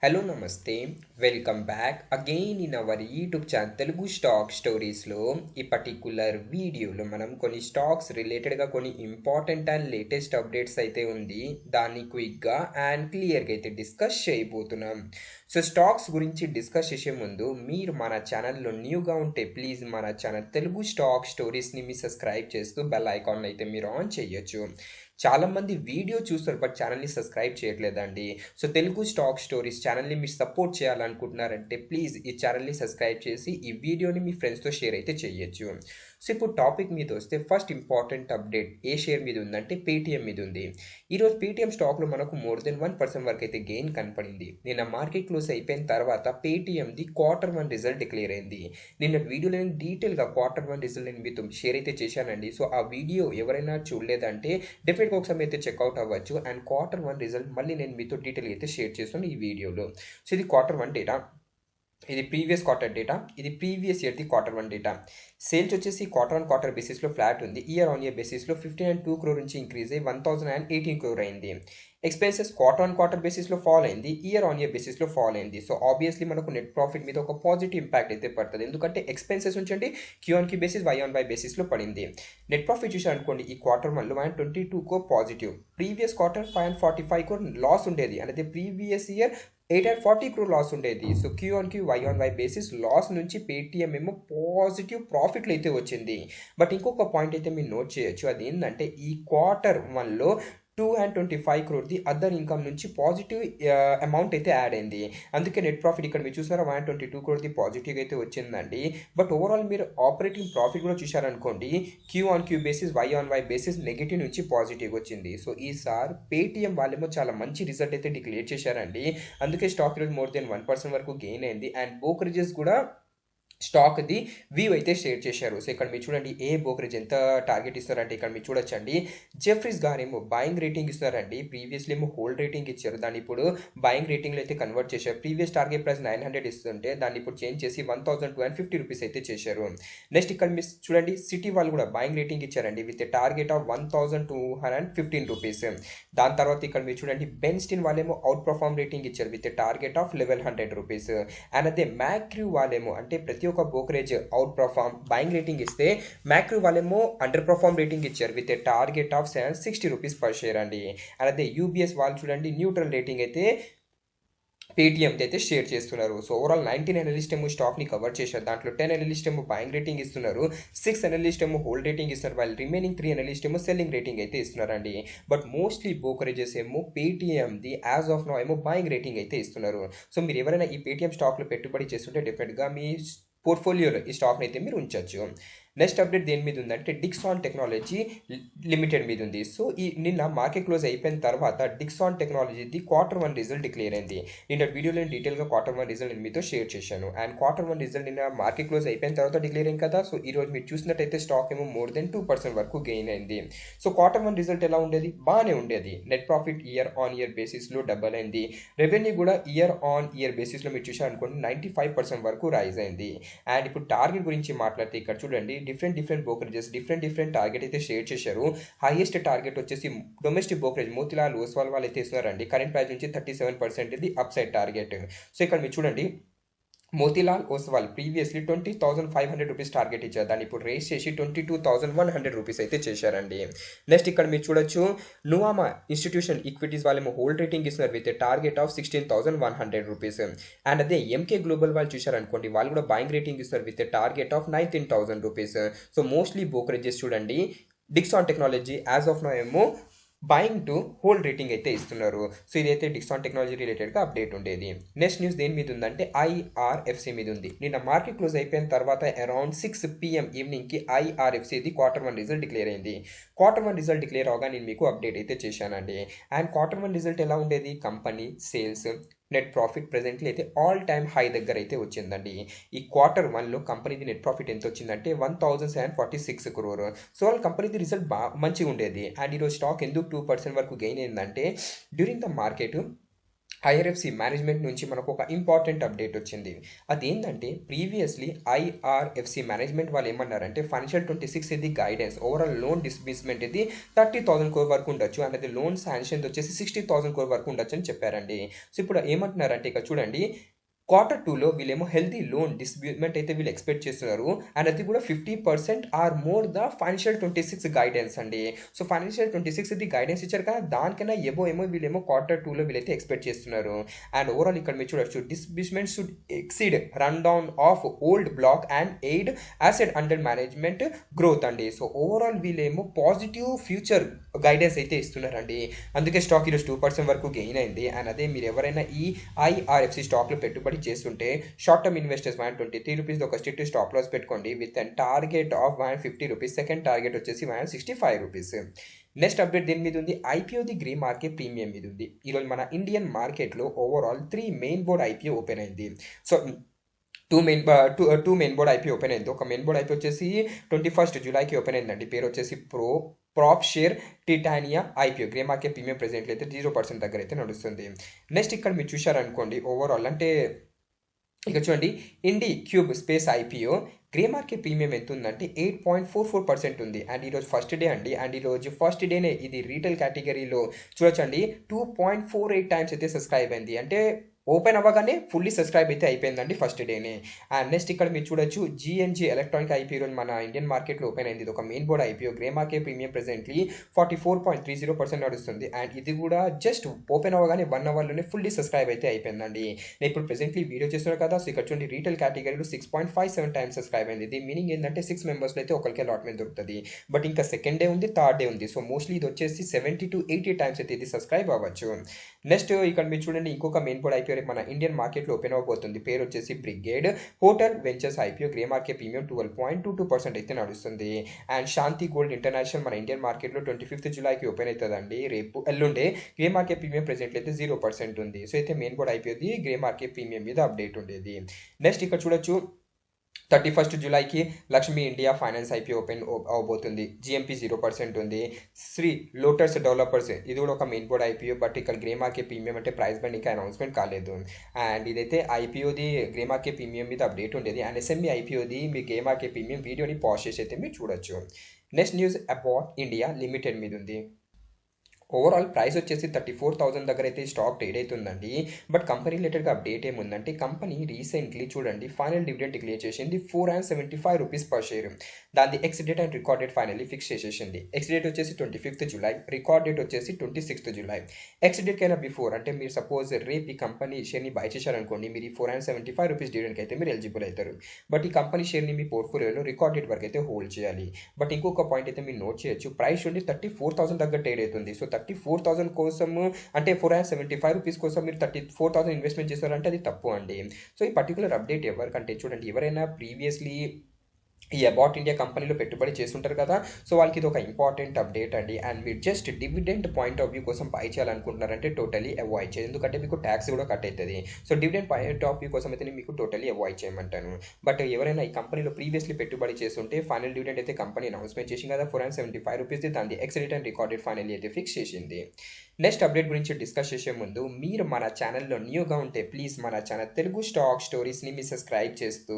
Hello నమస్తే welcome back again in our YouTube channel Telugu stock స్టోరీస్లో ఈ పర్టికులర్ వీడియోలో మనం కొన్ని స్టాక్స్ రిలేటెడ్గా కొన్ని ఇంపార్టెంట్ అండ్ లేటెస్ట్ అప్డేట్స్ అయితే ఉంది దాన్ని క్విక్గా అండ్ క్లియర్గా అయితే డిస్కస్ చేయబోతున్నాం. సో స్టాక్స్ గురించి డిస్కస్ చేసే ముందు మీరు మన ఛానల్లో న్యూగా ఉంటే ప్లీజ్ మన ఛానల్ తెలుగు స్టాక్ స్టోరీస్ని మీ సబ్స్క్రైబ్ చేస్తూ బెల్ ఐకాన్ అయితే మీరు ఆన్ చేయొచ్చు. చాలామంది వీడియో చూస్తారు బట్ ఛానల్ని సబ్స్క్రైబ్ చేయట్లేదండి. సో తెలుగు స్టాక్ స్టోరీస్ ఛానల్ని మీరు సపోర్ట్ చేయాలనుకుంటున్నారంటే ప్లీజ్ ఈ ఛానల్ని సబ్స్క్రైబ్ చేసి ఈ వీడియోని మీ ఫ్రెండ్స్తో షేర్ అయితే చేయొచ్చు. సో ఇప్పుడు టాపిక్ మీద వస్తే ఫస్ట్ ఇంపార్టెంట్ అప్డేట్ ఏ షేర్ మీద ఉందంటే పేటీఎం మీద ఉంది. ఈరోజు పేటీఎం స్టాక్లో మనకు మోర్ దెన్ 1% వరకు అయితే గెయిన్ కనపడింది. నిన్న మార్కెట్ క్లోజ్ అయిపోయిన తర్వాత పేటీఎంది Q1 రిజల్ట్ డిక్లేర్ అయింది. నిన్న వీడియోలో నేను డీటెయిల్గా Q1 రిజల్ట్ నేను మీతో షేర్ అయితే చేశానండి. సో ఆ వీడియో ఎవరైనా చూడలేదంటే డెఫినెట్గా ఒకసారి అయితే చెక్అవుట్ అవ్వచ్చు. అండ్ Q1 రిజల్ట్ మళ్ళీ నేను మీతో డీటెయిల్గా అయితే షేర్ చేస్తాను ఈ వీడియోలో. సో ఇది Q1 డేటా, ఇది ప్రీవియస్ క్వార్టర్ డేటా, ఇది ప్రీవియస్ ఇయర్ది Q1 డేటా. సేల్స్ వచ్చేసి క్వార్టర్ బేసిస్లో ఫ్లాట్ ఉంది. ఇయర్ ఆన్ ఇయర్ బేసిస్లో 1502 crore నుంచి ఇంక్రీజ్ అయ్యి 1018 crore అయింది. ఎక్స్పెన్సెస్ క్వార్టర్ బేసిస్లో ఫాల్ అయింది, ఇయర్ ఆన్ ఇయర్ బేసిస్లో ఫాల్ అయింది. సో ఆబ్వియస్లీ మనకు నెట్ ప్రాఫిట్ మీద ఒక పాజిటివ్ ఇంపాక్ట్ అయితే పడుతుంది, ఎందుకంటే ఎక్స్పెన్సెస్ ఉంచండి క్యూ బేసిస్ వై బేసిస్లో పడింది. నెట్ ప్రాఫిట్ చూసారనుకోండి ఈ Q1లో 122 crore positive, previous quarter 545 crore loss ఉండేది, అంటే ప్రీవియస్ ఇయర్ 840 crore లాస్ ఉండేది. సో వై బేసిస్ లాస్ నుంచి పేటీఎం ఏమో పాజిటివ్ ప్రాఫిట్లు అయితే వచ్చింది. బట్ ఇంకొక పాయింట్ అయితే మీరు నోట్ చేయొచ్చు, అది ఏంటంటే ఈ Q1లో 225 crore అదర్ ఇన్కమ్ నుంచి పాజిటివ్ అమౌంట్ అయితే యాడ్ అయింది. అందుకే నెట్ ప్రాఫిట్ ఇక్కడ మీరు చూసారా 122 crore పాజిటివ్ అయితే వచ్చిందండి. బట్ ఓవరాల్ మీరు ఆపరేటింగ్ ప్రాఫిట్ కూడా చూసారనుకోండి Q basis Y basis negative నుంచి పాజిటివ్ వచ్చింది. సో ఈసారి పేటీఎం వాళ్ళేమో చాలా మంచి రిజల్ట్ అయితే డిక్లేర్ చేశారండి. అందుకే స్టాక్ ఈరోజు మోర్ దెన్ 1% వరకు గెయిన్ అయింది. అండ్ బ్రోకరేజెస్ కూడా స్టాక్ది వ్యూ అయితే షేర్ చేశారు. సో ఇక్కడ మీరు చూడండి ఏ బ్రోకరేజ్ ఎంత టార్గెట్ ఇస్తారంటే ఇక్కడ మీరు చూడొచ్చండి. జెఫ్రీస్ గారేమో బయింగ్ రేటింగ్ ఇస్తారండి. ప్రీవియస్లీ ఏమో హోల్డ్ రేటింగ్ ఇచ్చారు, దాన్ని ఇప్పుడు బయింగ్ రేటింగ్లో అయితే కన్వర్ట్ చేశారు. ప్రీవియస్ టార్గెట్ ప్రైస్ 900 ఇస్తుంటే దాన్ని ఇప్పుడు చేంజ్ చేసి 1250 రూపీస్ అయితే చేశారు. నెక్స్ట్ ఇక్కడ మీరు చూడండి సిటీ వాళ్ళు కూడా బయింగ్ రేటింగ్ ఇచ్చారండి విత్ టార్గెట్ ఆఫ్ 1215 రూపీస్. దాని తర్వాత ఇక్కడ మీరు చూడండి బెన్స్టిన్ వాళ్ళేమో అవుట్ పర్ఫార్మ్ రేటింగ్ ఇచ్చారు with target of 1100 rupees. And అదే మ్యాక్రూ వాళ్ళేమో అంటే ప్రతి ఒక్క brokerage out perform buying rating ఇస్తే మ్యాక్రూ వాళ్ళేమో అండర్ పర్ఫార్మ్ రేటింగ్ ఇచ్చారు with target of 760 rupees per share అండి. అండ్ అదే యూబీఎస్ వాళ్ళు చూడండి న్యూట్రల్ రేటింగ్ అయితే పేటీఎంకి అయితే షేర్ చేస్తున్నారు. సో ఓవరాల్ 19 అనలిస్ట్ ఏమో స్టాక్ని కవర్ చేశారు. దాంట్లో 10 అనలిస్ట్ ఏమో బయింగ్ రేటింగ్ ఇస్తున్నారు, 6 అనలిస్ట్ ఏమో హోల్డ్ రేటింగ్ ఇస్తున్నారు, వాళ్ళు రిమైనింగ్ 3 అనలిస్ట్ ఏమో సెల్లింగ్ రేటింగ్ అయితే ఇస్తున్నారండి. బట్ మోస్ట్లీ బ్రోకరేజెస్ ఏమో పేటీఎంది యాజ్ ఆఫ్ నౌ ఏమో బయింగ్ రేటింగ్ అయితే ఇస్తున్నారు. సో మీరు ఎవరైనా ఈ పేటీఎం స్టాక్లో పెట్టుబడి చేస్తుంటే డెఫినెట్గా మీ పోర్ట్ఫోలియోలో ఈ స్టాక్ని అయితే మీరు ఉంచవచ్చు. నెక్స్ట్ అప్డేట్ దేని మీద ఉందంటే డిక్సాన్ టెక్నాలజీ లిమిటెడ్ మీద ఉంది. సో ఈ నిన్న మార్కెట్ క్లోజ్ అయిపోయిన తర్వాత డిక్సాన్ టెక్నాలజీది Q1 రిజల్ట్ డిక్లేర్ అయింది. నిన్న వీడియోలో నేను డీటెయిల్గా Q1 రిజల్ట్ నేను మీతో షేర్ చేశాను. అండ్ Q1 రిజల్ట్ నిన్న మార్కెట్ క్లోజ్ అయిపోయిన తర్వాత డిక్లేర్ అయింది కదా. సో ఈరోజు మీరు చూసినట్టయితే స్టాక్ ఏమో మోర్ దెన్ 2% వరకు గెయిన్ అయింది. సో Q1 రిజల్ట్ ఎలా ఉండేది, బాగానే ఉండేది. Net profit year on year బేసిస్లో డబల్ అయింది. రెవెన్యూ కూడా ఇయర్ ఆన్ ఇయర్ బేసిస్లో మీరు చూసారనుకోండి 95% వరకు రైజ్ అయింది. అండ్ ఇప్పుడు టార్గెట్ గురించి మాట్లాడితే ఇక్కడ చూడండి డిఫరెంట్ బ్రోకరేజెస్ డిఫరెంట్ టార్గెట్ అయితే షేర్ చేశారు. హైయెస్ట్ టార్గెట్ వచ్చేసి డొమెస్టిక్ బ్రోకరేజ్ మోతిలాల్ ఓస్వాల్ వాళ్ళు అయితే ఇస్తున్నారండి. కరెంట్ ప్రైస్ నుంచి 37% ఇది అప్ సైడ్ టార్గెట్. సో ఇక్కడ మీరు చూడండి Motilal Oswal previously 20,500 rupees target ఇచ్చారు, దాన్ని ఇప్పుడు రేస్ చేసి 22,100 రూపీస్ అయితే చేశారండి. నెక్స్ట్ ఇక్కడ మీరు చూడొచ్చు నువామా ఇన్స్టిట్యూషన్ ఈక్విటీస్ వాళ్ళేమో హోల్డ్ రేటింగ్ ఇస్తున్నారు with target of 16,100 rupees. And అదే ఎంకే గ్లోబల్ వాళ్ళు చూశారనుకోండి వాళ్ళు కూడా బయింగ్ రేటింగ్ ఇస్తారు with target of 19,000 rupees. So mostly brokerages చూడండి Dixon Technology as of now ఏమో బయింగ్ టు హోల్డ్ రేటింగ్ అయితే ఇస్తున్నారు. సో ఇదైతే డిక్సాన్ టెక్నాలజీ రిలేటెడ్గా అప్డేట్ ఉండేది. నెక్స్ట్ న్యూస్ దేని మీద ఉందంటే ఐఆర్ఎఫ్సి మీద ఉంది. నిన్న మార్కెట్ క్లోజ్ అయిపోయిన తర్వాత around 6 PM ఈవినింగ్కి ఐఆర్ఎఫ్సిది Q1 result declare అయింది. Q1 రిజల్ట్ డిక్లేర్ అవగా నేను మీకు అప్డేట్ అయితే చేశానండి. అండ్ Q1 రిజల్ట్ ఎలా ఉండేది, company sales net profit presently అయితే ఆల్ టైమ్ హై దగ్గర అయితే వచ్చిందండి. ఈ Q1లో కంపెనీది నెట్ ప్రాఫిట్ ఎంత వచ్చిందంటే 1,746 crore. సో వాళ్ళ కంపెనీది రిజల్ట్ మంచిగా ఉండేది. అండ్ ఈరోజు స్టాక్ ఎందుకు 2% వరకు గెయిన్ అయిందంటే during the market IRFC management నుంచి మనకు ఒక ఇంపార్టెంట్ అప్డేట్ వచ్చింది. అదేంటంటే ప్రీవియస్లీ ఐఆర్ఎఫ్సి మేనేజ్మెంట్ వాళ్ళు ఏమన్నారంటే ఫైనాన్షియల్ 26 ఇది గైడెన్స్ ఓవరాల్ లోన్ డిస్బర్స్మెంట్ ఇది 30,000 crore వరకు ఉండొచ్చు అండ్ అది లోన్ శాంక్షన్ వచ్చేసి 60,000 crore వరకు ఉండొచ్చు అని చెప్పారండి. సో ఇప్పుడు ఏమంటున్నారంటే ఇక్కడ చూడండి Q2లో వీళ్ళేమో హెల్తీ లోన్ డిస్బర్స్మెంట్ అయితే వీళ్ళు ఎక్స్పెక్ట్ చేస్తున్నారు అండ్ అది కూడా 50% or more the financial 26 guidance అండి. సో ఫైనాన్షియల్ 26 ఇది గైడెన్స్ ఇచ్చారు కదా దానికన్నా ఏమో వీళ్ళేమో Q2లో వీళ్ళైతే ఎక్స్పెక్ట్ చేస్తున్నారు. అండ్ ఓవరాల్ ఇక్కడ మీరు చూడొచ్చు disbursement should exceed run down of old block and aid asset under management growth అండి. సో ఓవరాల్ వీళ్ళేమో పాజిటివ్ ఫ్యూచర్ గైడెన్స్ అయితే ఇస్తున్నారండి. అందుకే స్టాక్ ఈరోజు 2% వరకు గెయిన్ అయింది. అండ్ అదే మీరు ఎవరైనా ఈ ఐఆర్ఎఫ్సి స్టాక్లో పెట్టుబడి చేస్తుంటే షార్ట్ టర్మ్ ఇన్వెస్టర్స్ 123 రూపీస్ ఒక స్ట్రిక్ట్ స్టాప్ లాస్ పెట్టుకోండి with and target of 150 rupees. Second target వచ్చేసి 165 రూపీస్. నెక్స్ట్ అప్డేట్ దీని మీద ఉంది ఐపీఓది గ్రే మార్కెట్ ప్రీమియం మీద ఉంది. ఈరోజు మన ఇండియన్ మార్కెట్లో overall 3 main board IPO open అయింది. So two main board IP open అయింది. ఒక మెయిన్ బోర్డ్ ఐపీ వచ్చేసి 21 జూలైకి ఓపెన్ అయిందండి. పేరు వచ్చేసి Prop Share Titania IPO grey market premium ప్రెజెంట్లో అయితే 0% దగ్గర అయితే నడుస్తుంది. నెక్స్ట్ ఇక్కడ మీరు చూశారనుకోండి ఓవరాల్ అంటే ఇక చూడండి Indiqube space IPO grey market premium ఎంత ఉందంటే 8.44% ఉంది. అండ్ ఈరోజు ఫస్ట్ డే అండి. అండ్ ఈరోజు ఫస్ట్ డేనే ఇది రీటైల్ కేటగిరీలో చూడొచ్చండి 2.48 టైమ్స్ అయితే సబ్స్క్రైబ్ అయింది. అంటే ఓపెన్ అవ్వగానే ఫుల్లీ సబ్స్క్రైబ్ అయితే అయిపోయిందండి ఫస్ట్ డేనే. అండ్ నెక్స్ట్ ఇక్కడ మీరు చూడొచ్చు జిఎన్జి ఎలక్ట్రానిక్ ఐపీఓ మన ఇండియన్ మార్కెట్లో ఓపెన్ అయింది. ఇది ఒక main board IPO grey market premium presently 44.30% నడుస్తుంది. అండ్ ఇది కూడా జస్ట్ ఓపెన్ అవ్వగానే 1 అవర్లోనే ఫుల్లీ సబ్స్క్రైబ్ అయితే అయిపోయిందండి. నేను ఇప్పుడు ప్రెజెంట్లీ వీడియో చేస్తున్నారు కదా. సో ఇక్కడ చూడండి రీటైల్ కేటగిరీలో 6.57 టైమ్స్ సబ్స్క్రైబ్ అయింది. ఇది మీనింగ్ ఏంటంటే 6 మెంబర్స్లో అయితే ఒకరికి అలాట్మెంట్ దొరుకుతుంది. బట్ ఇంకా సెకండ్ డే ఉంది, థర్డ్ డే ఉంది. సో మోస్ట్లీ ఇది వచ్చేసి 70 to 80 టైమ్స్ అయితే ఇది సబ్స్క్రైబ్ అవ్వచ్చు. నెక్స్ట్ ఇక్కడ మీరు చూడండి ఇంకొక మెయిన్ బోర్డ్ ఐపీఓ మన ఇండియన్ మార్కెట్లో ఓపెన్ అవ్వబోతుంది. పేరు వచ్చేసి brigade hotel ventures IPO grey market premium 12.22% అయితే నడుస్తుంది. అండ్ శాంతి గోల్డ్ ఇంటర్నేషనల్ మన ఇండియన్ మార్కెట్లో 25 జూలైకి ఓపెన్ అవుతుందండి. రేపు ఎల్లుండే గ్రే మార్కెట్ ప్రీమియం ప్రెజెంట్ అయితే 0% ఉంది. సో అయితే మెయిన్ బోర్డ్ ఐపీఓది గ్రే మార్కెట్ ప్రీమియం మీద అప్డేట్ ఉండేది. నెక్స్ట్ ఇక్కడ చూడొచ్చు 31 జూలైకి Lakshmi India Finance IP open అవబోతుంది. జిఎంపీ 0% ఉంది. శ్రీ లోటస్ డెవలపర్స్ ఇది కూడా ఒక మెయిన్ బోర్డ్ ఐపీఓ. బట్ ఇక్కడ గ్రే మార్కెట్ ప్రీమియం అంటే ప్రైస్ బండ్ ఇంకా అనౌన్స్మెంట్ కాలేదు. అండ్ ఇదైతే ఐపీఓది గ్రే మార్కెట్ ప్రీమియం మీద అప్డేట్ ఉండేది. అండ్ ఎస్ఎంఈ ఐపీఓది మీ గ్రే మార్కెట్ ప్రీమియం వీడియోని పాజ్ చేసి అయితే మీరు చూడొచ్చు. Next news about India limited మీద ఉంది. ఓవరాల్ ప్రైస్ వచ్చేసి 34,000 దగ్గర అయితే స్టాక్ ట్రేడ్ అవుతుందండి. బట్ కంపెనీ రిలేటెడ్గా అప్డేట్ ఏముందంటే కంపెనీ రీసెంట్లీ చూడండి ఫైనల్ డివిడెండ్ డిక్లేర్ చేసింది 475 రూపీస్ పర్ షేర్. దాని X date and record date finally fix చేసేసింది. ఎక్స్ డేట్ వచ్చేసి 25 జూలై, రికార్డ్ డేట్ వచ్చేసి 26 జూలై. ఎక్స్ డేట్ కైనా బిఫోర్ అంటే మీరు సపోజ్ రేపు ఈ కంపెనీ షేర్ని బై చేశారనుకోండి మీరు ఈ 475 రూపీస్ డివిడెండ్కి అయితే మీరు ఎలిజిబుల్ అవుతారు. బట్ ఈ కంపెనీ షేర్ని మీ పోర్ట్ఫోలియోలో రికార్డ్ డేట్ వరకు అయితే హోల్డ్ చేయాలి. బట్ ఇంకొక పాయింట్ అయితే మీరు నోట్ చేయొచ్చు ప్రైస్ చూడండి 34,000 దగ్గర ట్రేడ్ అవుతుంది. సో 34,000 కోసము అంటే 475 రూపీస్ కోసం మీరు 34,000 ఇన్వెస్ట్మెంట్ చేస్తారంటే అది తప్పు అండి. సో ఈ పర్టికులర్ అప్డేట్ ఎవరికంటే చూడండి ఎవరైనా ప్రీవియస్లీ ఈ అబౌట్ ఇండియా కంపెనీలో పెట్టుబడి చేస్తుంటారు కదా. సో వాళ్ళకి ఇది ఒక ఇంపార్టెంట్ అప్డేట్ అండి. అండ్ మీరు just dividend point of view కోసం బై చేయాలనుకుంటున్నారంటే టోటలీ అవాయిడ్ చేయండి. ఎందుకంటే మీకు ట్యాక్స్ కూడా కట్ అవుతుంది. So dividend point of view కోసం అయితే మీకు టోటలీ అవాయిడ్ చేయమంటాను. బట్ ఎవరైనా ఈ కంపెనీలో ప్రీవియస్లీ పెట్టుబడి చేస్తుంటే ఫైనల్ డివిడెంట్ అయితే కంపెనీ అనౌన్స్మెంట్ చేసింది కదా 475 రూపీస్ దాని ఎక్స్ రిటర్న్ రికార్డెడ్ ఫైనల్ అయితే ఫిక్స్ చేసింది. నెక్స్ట్ అప్డేట్ గురించి డిస్కస్ చేసే ముందు మీరు మన ఛానల్లో న్యూగా ఉంటే ప్లీజ్ మన ఛానల్ తెలుగు స్టాక్ స్టోరీస్ని మీరు సబ్స్క్రైబ్ చేస్తూ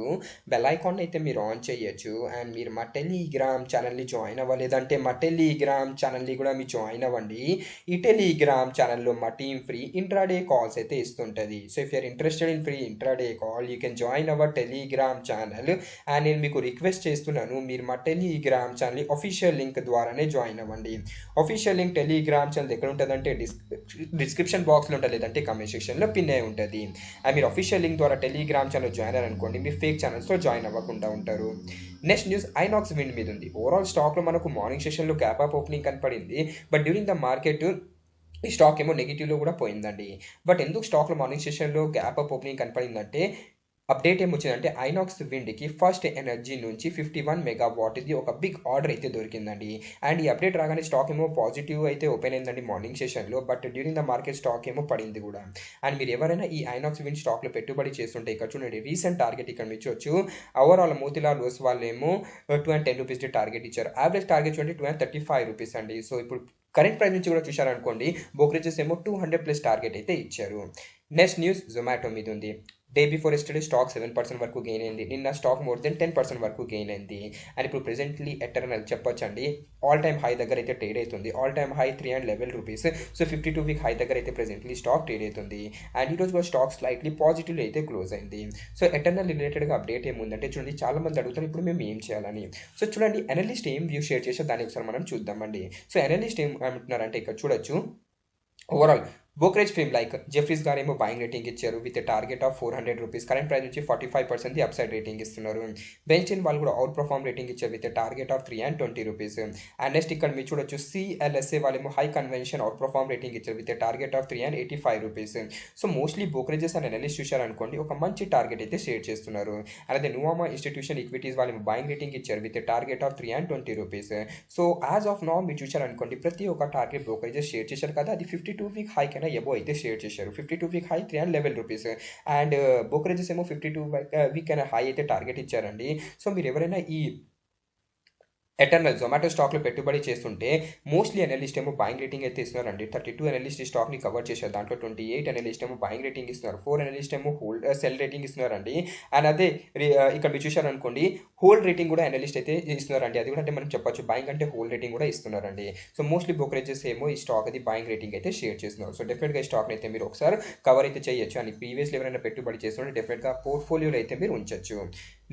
బెల్ ఐకాన్ అయితే మీరు ఆన్ చేయొచ్చు. అండ్ మీరు మా టెలిగ్రామ్ ఛానల్ని జాయిన్ అవ్వలేదంటే మా టెలిగ్రామ్ ఛానల్ని కూడా మీరు జాయిన్ అవ్వండి. ఈ టెలిగ్రామ్ ఛానల్లో మా టీమ్ ఫ్రీ ఇంట్రాడే కాల్స్ అయితే ఇస్తుంటుంది. So if you are interested in free intraday call you can join our Telegram channel. And నేను మీకు రిక్వెస్ట్ చేస్తున్నాను మీరు మా టెలిగ్రామ్ ఛానల్ అఫీషియల్ లింక్ ద్వారానే జాయిన్ అవ్వండి. అఫీషియల్ లింక్ టెలిగ్రామ్ ఛానల్ ఎక్కడ ఉంటుందంటే డిస్క్రిప్షన్ బాక్స్లో ఉంటుంది, లేదంటే కమెంట్ సెక్షన్లో పిన్ అయి ఉంటుంది. అండ్ మీరు అఫీషియల్ లింక్ ద్వారా టెలిగ్రామ్ ఛానల్ జాయిన్ అయ్యారనుకోండి మీరు ఫేక్ ఛానల్స్లో జాయిన్ అవ్వకుండా ఉంటారు. నెక్స్ట్ న్యూస్ ఐనాక్స్ విండ్ మీద ఉంది. ఓవరాల్ స్టాక్లో మనకు మార్నింగ్ సెషన్లో గ్యాప్ అప్ ఓపెనింగ్ కనపడింది. బట్ డ్యూరింగ్ ద మార్కెట్ ఈ స్టాక్ ఏమో నెగిటివ్లో కూడా పోయిందండి. బట్ ఎందుకు స్టాక్లో మార్నింగ్ సెషన్లో గ్యాప్ అప్ ఓపెనింగ్ కనపడిందంటే అప్డేట్ ఏమొచ్చిందంటే ఐనాక్స్ విండ్కి ఫస్ట్ ఎనర్జీ నుంచి 51 మెగావాట్ ఇది ఒక బిగ్ ఆర్డర్ అయితే దొరికిందండి. అండ్ ఈ అప్డేట్ రాగానే స్టాక్ ఏమో పాజిటివ్ అయితే ఓపెన్ అయిందండి మార్నింగ్ సెషన్లో. But during the market stock ఏమో పడింది కూడా. అండ్ మీరు ఎవరైనా ఈ ఐనాక్స్ విండ్ స్టాక్లో పెట్టుబడి చేస్తుంటే ఇక్కడ చూడండి రీసెంట్ టార్గెట్ ఇక్కడ మీరు చూడొచ్చు. ఓవరాల్ మోతిలాల్ ఓస్ వాళ్ళు ఏమో 210 రూపీస్ టార్గెట్ ఇచ్చారు. యావరేజ్ టార్గెట్ చూడండి 235 రూపీస్ అండి. సో ఇప్పుడు కరెంట్ ప్రైస్ నుంచి కూడా చూశారనుకోండి, బ్రోకరేజెస్ ఏమో 200 ప్లస్ టార్గెట్ అయితే ఇచ్చారు. నెక్స్ట్ న్యూస్ జొమాటో మీద ఉంది. డే బిఫోర్ ఎస్టర్డే స్టాక్ 7% వరకు గెయిన్ అయింది. నిన్న స్టాక్ మోర్ దెన్ 10% వరకు గెయిన్ అయింది. అండ్ ఇప్పుడు ప్రెసెంట్లీ ఎటర్నల్ చెప్పొచ్చండి, ఆల్ టైమ్ హై దగ్గర అయితే ట్రేడ్ అవుతుంది. All time high 311 rupees. So 52 week high దగ్గర అయితే ప్రెసెంట్లీ స్టాక్ ట్రేడ్ అవుతుంది. అండ్ ఈరోజు కూడా స్టాక్ స్లైట్లీ పాజిటివ్లో అయితే క్లోజ్ అయింది. సో ఎటర్నల్ రిలేటెడ్గా అప్డేట్ ఏముందంటే చూడండి, చాలా మంది అడుగుతారు ఇప్పుడు మేము ఏం చేయాలని. సో చూడండి, అనలిస్ట్ ఏం వ్యూ షేర్ చేసో దాన్ని ఒకసారి మనం చూద్దామండి. సో అనలిస్ట్ ఏం అంటున్నారంటే ఇక్కడ చూడొచ్చు, overall brokerage firm like Jefferies గారు ఏమో బయింగ్ రేటింగ్ ఇచ్చారు with target of 400 rupees. Current price నుంచి 45% అప్సైడ్ రేటింగ్ ఇస్తున్నారు. బెంచెన్ వాళ్ళు కూడా అవుట్ పర్ఫార్మ్ రేటింగ్ ఇచ్చారు with target of 320 rupees. And next ఇక్కడ మీరు చూడొచ్చు, సిఎల్ఎస్ఏ వాళ్ళేమో high conviction outperform rating ఇచ్చారు with target of 385 rupees. So mostly brokerages and analyst చూశారనుకోండి, ఒక మంచి టార్గెట్ అయితే షేర్ చేస్తున్నారు. అలాగే నువామా ఇన్స్టిట్యూషన్ ఈక్విటీస్ వాళ్ళు బయింగ్ రేటింగ్ ఇచ్చారు with target of 320 rupees. So as of now మీరు చూశారనుకోండి, ప్రతి ఒక్క టార్గెట్ బ్రోకరేజెస్ షేర్ చేశారు కదా, అది 52 వీక్ హై కన్నా ఎబో అయితే షేర్ చేశారు. 52 week high 311 rupees. And brokerages ఏమో 52 వీక్ కన్నా హై అయితే టార్గెట్ ఇచ్చారండి. సో మీరు ఎవరైనా ఈ ఎటర్నల్ జొమాటో స్టాక్లో పెట్టుబడి చేస్తుంటే మోస్ట్లీ అనలిస్ట్ ఏమో బయింగ్ రేటింగ్ అయితే ఇస్తున్నారండి. 32 అనలిస్ట్ ఈ స్టాక్ని కవర్ చేశారు. దాంట్లో 28 అనలిస్ట్ ఏమో బయింగ్ రేటింగ్ ఇస్తున్నారు. 4 అనలిస్ట్ ఏమో సెల్ రేటింగ్ ఇస్తున్నారండి. అండ్ అదే ఇక్కడ మీరు చూశారనుకోండి, హోల్డ్ రేటింగ్ కూడా అనలిస్ట్ అయితే ఇస్తున్నారండి. అది కూడా అంటే మనం చెప్పొచ్చు, బయింగ్ అంటే హోల్డ్ రేటింగ్ కూడా ఇస్తున్నారండి. సో మోస్ట్లీ బ్రోకరేజెస్ ఏమో ఈ స్టాక్ అది బయింగ్ రేటింగ్ అయితే షేర్ చేస్తున్నారు. సో డెఫినెట్గా ఈ స్టాక్ని అయితే మీరు ఒకసారి కవర్ అయితే చేయొచ్చు. అని ప్రీవియస్లీ ఎవరైనా పెట్టుబడి చేస్తుంటే డెఫినెట్గా పోర్ట్ఫోలియోలో అయితే మీరు ఉంచొచ్చు.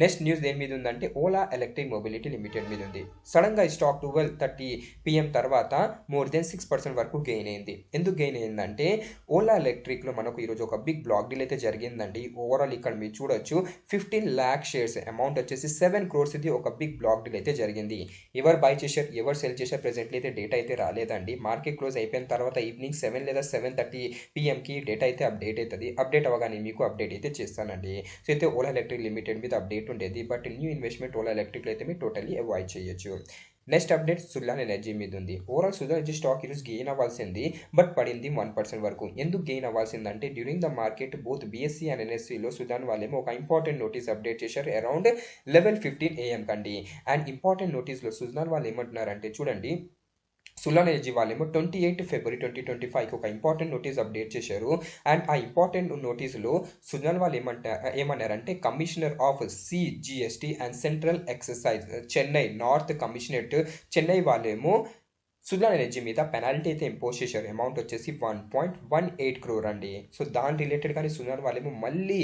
నెక్స్ట్ న్యూస్ దేని మీద ఉందంటే ఓలా ఎలక్ట్రిక్ మొబిలిటీ లిమిటెడ్ మీద ఉంది. సడన్గా ఈ స్టాక్ 12:30 PM తర్వాత మోర్ దెన్ 6% వరకు గెయిన్ అయింది. ఎందుకు గెయిన్ అయిందంటే ఓలా ఎలక్ట్రిక్లో మనకు ఈరోజు ఒక బిగ్ బ్లాక్ డీల్ అయితే జరిగిందండి. ఓవరాల్ ఇక్కడ మీరు చూడొచ్చు, 15 lakh షేర్స్ అమౌంట్ వచ్చేసి 7 crores ఇది ఒక బిగ్ బ్లాక్ డీల్ అయితే జరిగింది. ఎవరు బై చేశారు, ఎవరు సెల్ చేశారు ప్రెసెంట్లీ అయితే డేటా అయితే రాలేదండి. మార్కెట్ క్లోజ్ అయిపోయిన తర్వాత ఈవినింగ్ 7 లేదా 7:30 PMకి డేటా అయితే అప్డేట్ అవుతుంది. అప్డేట్ అవ్వగానే మీకు అప్డేట్ అయితే చేస్తానండి. సో అయితే ఓలా ఎలక్ట్రిక్ లిమిటెడ్ మీద అప్డేట్ ఉండేది. బట్ న్యూ ఇన్వెస్ట్మెంట్ ఓలా ఎలక్ట్రిక్లో అయితే మీరు టోటలీ అవాయిడ్ చేయొచ్చు. నెక్స్ట్ అప్డేట్ సుజలాన్ ఎనర్జీ మీద ఉంది. ఓవరాల్ సుజలాన్ ఎనర్జీ స్టాక్ ఈరోజు గెయిన్ అవ్వాల్సింది, బట్ పడింది 1% వరకు. ఎందుకు గెయిన్ అవ్వాల్సిందంటే during the market both BSE and ఎన్ఎస్సీలో సుజలాన్ వాళ్ళేమో ఒక ఇంపార్టెంట్ నోటీస్ అప్డేట్ చేశారు అరౌండ్ 11:15 AM కండి. అండ్ ఇంపార్టెంట్ నోటీస్లో సుజలాన్ వాళ్ళు ఏమంటున్నారంటే చూడండి, సుజలాన్ ఎనర్జీ వాళ్ళేమో 28 February 2025కి ఒక ఇంపార్టెంట్ నోటీస్ అప్డేట్ చేశారు. అండ్ ఆ ఇంపార్టెంట్ నోటీసులో సుజలాన్ వాళ్ళు ఏమన్నారంటే commissioner of CGST and central excise Chennai north commissionerate Chennai వాళ్ళేమో సుజలాన్ ఎనర్జీ మీద పెనాల్టీ అయితే ఇంపోజ్ చేశారు. అమౌంట్ వచ్చేసి 1.18 crore అండి. సో దాని రిలేటెడ్గానే సుజలాన్ వాళ్ళేమో మళ్ళీ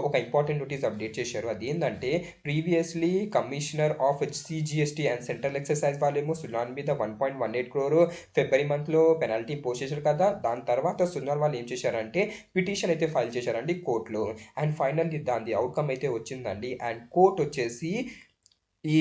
ఒక ఇంపార్టెంట్ నోటీస్ అప్డేట్ చేశారు. అది ఏంటంటే previously commissioner of CGST and central excise వాళ్ళేమో సుజలాన్ మీద 1.18 crore ఫిబ్రవరి మంత్లో పెనాల్టీ ఇంపోజ్ చేశారు కదా. దాని తర్వాత సుజలాన్ వాళ్ళు ఏం చేశారంటే పిటిషన్ అయితే ఫైల్ చేశారండి కోర్టులో. అండ్ ఫైనల్లీ దాని అవుట్కమ్ అయితే వచ్చిందండి. అండ్ కోర్ట్ వచ్చేసి ఈ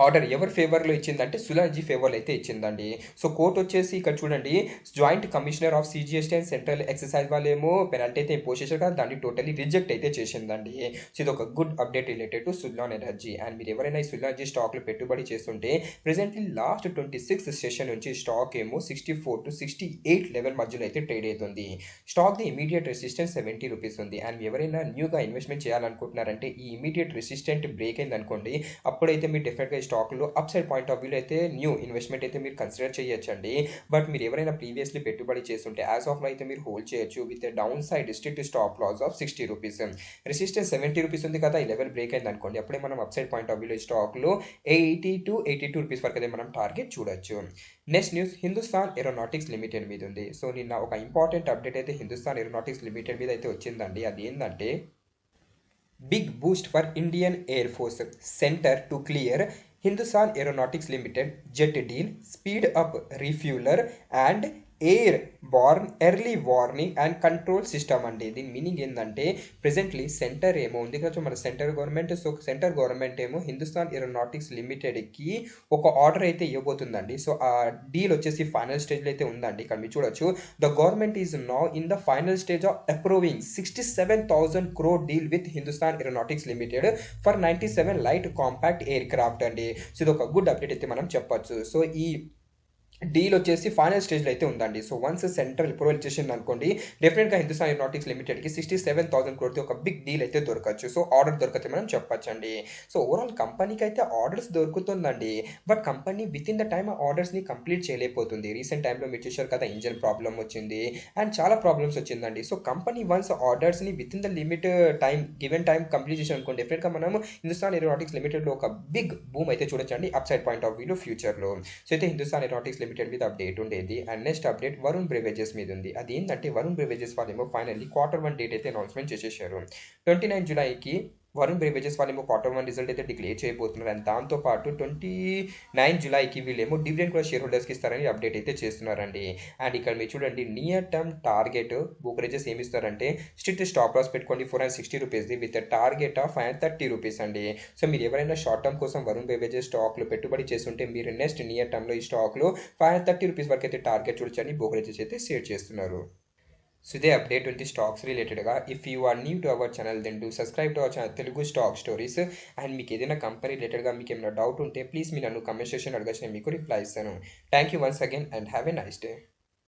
ఆర్డర్ ఎవరి ఫేవర్లో ఇచ్చిందంటే సుజలాన్ ఫేవర్లో అయితే ఇచ్చిందండి. సో కోర్ట్ వచ్చేసి ఇక్కడ చూడండి, joint commissioner of CGST and central excise వాళ్ళేమో పెనాల్టీ అయితే ఇంపోజ్ చేశారు కదా, దాన్ని టోటలీ రిజెక్ట్ అయితే చేసిందండి. సో ఇది ఒక good update related to Suzlon energy. And మీరు ఎవరైనా ఈ సుజలాన్ ఎనర్జీ స్టాక్లో పెట్టుబడి చేస్తుంటే ప్రెసెంట్లీ లాస్ట్ 26th సెషన్ నుంచి స్టాక్ ఏమో 64 to 68 లెవెల్ మధ్యలో అయితే ట్రేడ్ అవుతుంది. Stock the immediate resistance 70 rupees ఉంది. అండ్ ఎవరైనా న్యూగా ఇన్వెస్ట్మెంట్ చేయాలనుకుంటున్నారంటే ఈ ఇమీడియట్ రెసిస్టెంట్ బ్రేక్ అయింది అనుకోండి, అప్పుడైతే మీరు డెఫినెట్గా స్టాక్లో అప్ సైడ్ పాయింట్ ఆఫ్ వ్యూలో అయితే న్యూ ఇన్వెస్ట్మెంట్ అయితే మీరు కన్సిడర్ చేయొచ్చండి. బట్ మీరు ఎవరైనా ప్రీవియస్లీ పెట్టుబడి చేస్తుంటే యాజ్ ఆఫ్ అయితే మీరు హోల్డ్ చేయొచ్చు with down side restrict stop loss of 60 rupees. Resistance 70 rupees ఉంది కదా, ఈ లెవెల్ బ్రేక్ అయింది అనుకోండి, అప్పుడే మనం అప్ సైడ్ పాయింట్ ఆఫ్ వ్యూలో స్టాక్లో 80 to 82 రూపీస్ వరకు అయితే మనం టార్గెట్ చూడొచ్చు. Next news Hindustan aeronautics limited మీద ఉంది. సో నిన్న ఒక ఇంపార్టెంట్ అప్డేట్ అయితే హిందుస్థాన్ ఏరోనాటిక్స్ లిమిటెడ్ మీద అయితే వచ్చిందండి. అది ఏంటంటే big boost for Indian air force centre to clear Hindustan Aeronautics Limited jet deal, speed up refueler and air early warning and control system అండి. దీని మీనింగ్ ఏంటంటే ప్రెసెంట్లీ సెంటర్ ఏమో ఉంది కదా మన centre government. So centre government ఏమో Hindustan aeronautics లిమిటెడ్కి ఒక ఆర్డర్ అయితే ఇవ్వబోతుందండి. సో ఆ డీల్ వచ్చేసి ఫైనల్ స్టేజ్లో అయితే ఉందండి. ఇక్కడ మీరు చూడొచ్చు, the government is now in the final stage of approving 67,000 crore deal with Hindustan aeronautics limited for 97 light compact air craft అండి. సో ఇది ఒక గుడ్ అప్డేట్ అయితే మనం చెప్పొచ్చు. సో ఈ డీల్ వచ్చేసి ఫైనల్ స్టేజ్లో అయితే ఉందండి. సో వన్స్ సెంట్రల్ అప్రూవల్ చేసింది అనుకోండి, డెఫినెట్గా హిందుస్థాన్ ఏరోనాటిక్స్ లిమిటెడ్కి 67,000 crore ఒక బిగ్ డీల్ అయితే దొరకచ్చు. సో ఆర్డర్ దొరకతే మనం చెప్పొచ్చండి. సో ఓవరాల్ కంపెనీకి అయితే ఆర్డర్స్ దొరుకుతుందండి. But company within the time ఆ ఆర్డర్స్ని కంప్లీట్ చేయలేకపోతుంది. రీసెంట్ టైంలో మీరు చూశారు కదా, ఇంజన్ ప్రాబ్లమ్ వచ్చింది అండ్ చాలా ప్రాబ్లమ్స్ వచ్చిందండి. సో కంపెనీ వన్స్ ఆర్డర్స్ని within the limit time given time complete చేసాం అనుకోండి, డెఫినెట్గా మనం హిందుస్థాన్ ఏరోనాటిక్స్ లిమిటెడ్లో ఒక బిగ్ బూమ్ అయితే చూడొచ్చండి అప్ సైడ్ పాయింట్ ఆఫ్ వ్యూలో ఫ్యూచర్లో. సో అయితే హిందుస్థాన్ ఏరోనాటిక్స్ లిమిటెడ్ మీద అప్డేట్ ఉండేది. అండ్ నెక్స్ట్ అప్డేట్ వరుణ్ బ్రివేజెస్ మీద ఉంది. అది ఏంటంటే వరుణ్ బ్రివేజెస్ వాళ్ళేమో ఫైనల్లీ Q1 డేట్ అయితే అనౌన్స్మెంట్ చేసేసారు. 29 జూలైకి వరుణ్ బ్రివేజెస్ వాళ్ళేమో Q1 రిజల్ట్ అయితే డిక్లేర్ చేయబోతున్నారు. అండ్ దాంతోపాటు 29 జూలైకి వీళ్ళేమో డివిడెండ్ కూడా షేర్ హోల్డర్స్కి ఇస్తారని అప్డేట్ అయితే చేస్తున్నారండి. అండ్ ఇక్కడ మీరు చూడండి, నియర్ టర్మ్ టార్గెట్ బ్రోకరేజెస్ ఏమి ఇస్తారంటే స్ట్రిక్ట్ స్టాప్ లాస్ పెట్టుకోండి 460 రూపీస్ది విత్ టార్గెట్ ఆఫ్ 530 రూపీస్ అండి. సో మీరు ఎవరైనా షార్ట్ టర్మ్ కోసం వరుణ్ బ్రివేజెస్ స్టాక్లో పెట్టుబడి చేస్తుంటే మీరు నెక్స్ట్ నియర్ టర్మ్లో ఈ స్టాక్లో 530 రూపీస్ వరకు అయితే టార్గెట్ చూడొచ్చని బ్రోకరేజెస్ అయితే షేర్ చేస్తున్నారు. సో ఇదే అప్డేట్ ఉంది స్టాక్స్ రిలేటెడ్గా. If you are new to our channel then do subscribe to our channel Telugu stock stories. And మీకు ఏదైనా కంపెనీ రిలేటెడ్గా మీకు ఏమైనా డౌట్ ఉంటే ప్లీజ్ మీ నన్ను కమెంట్ సెక్షన్ అడగచ్చు, నేను మీకు రిప్లై ఇస్తాను. Thank you once again and have a nice day.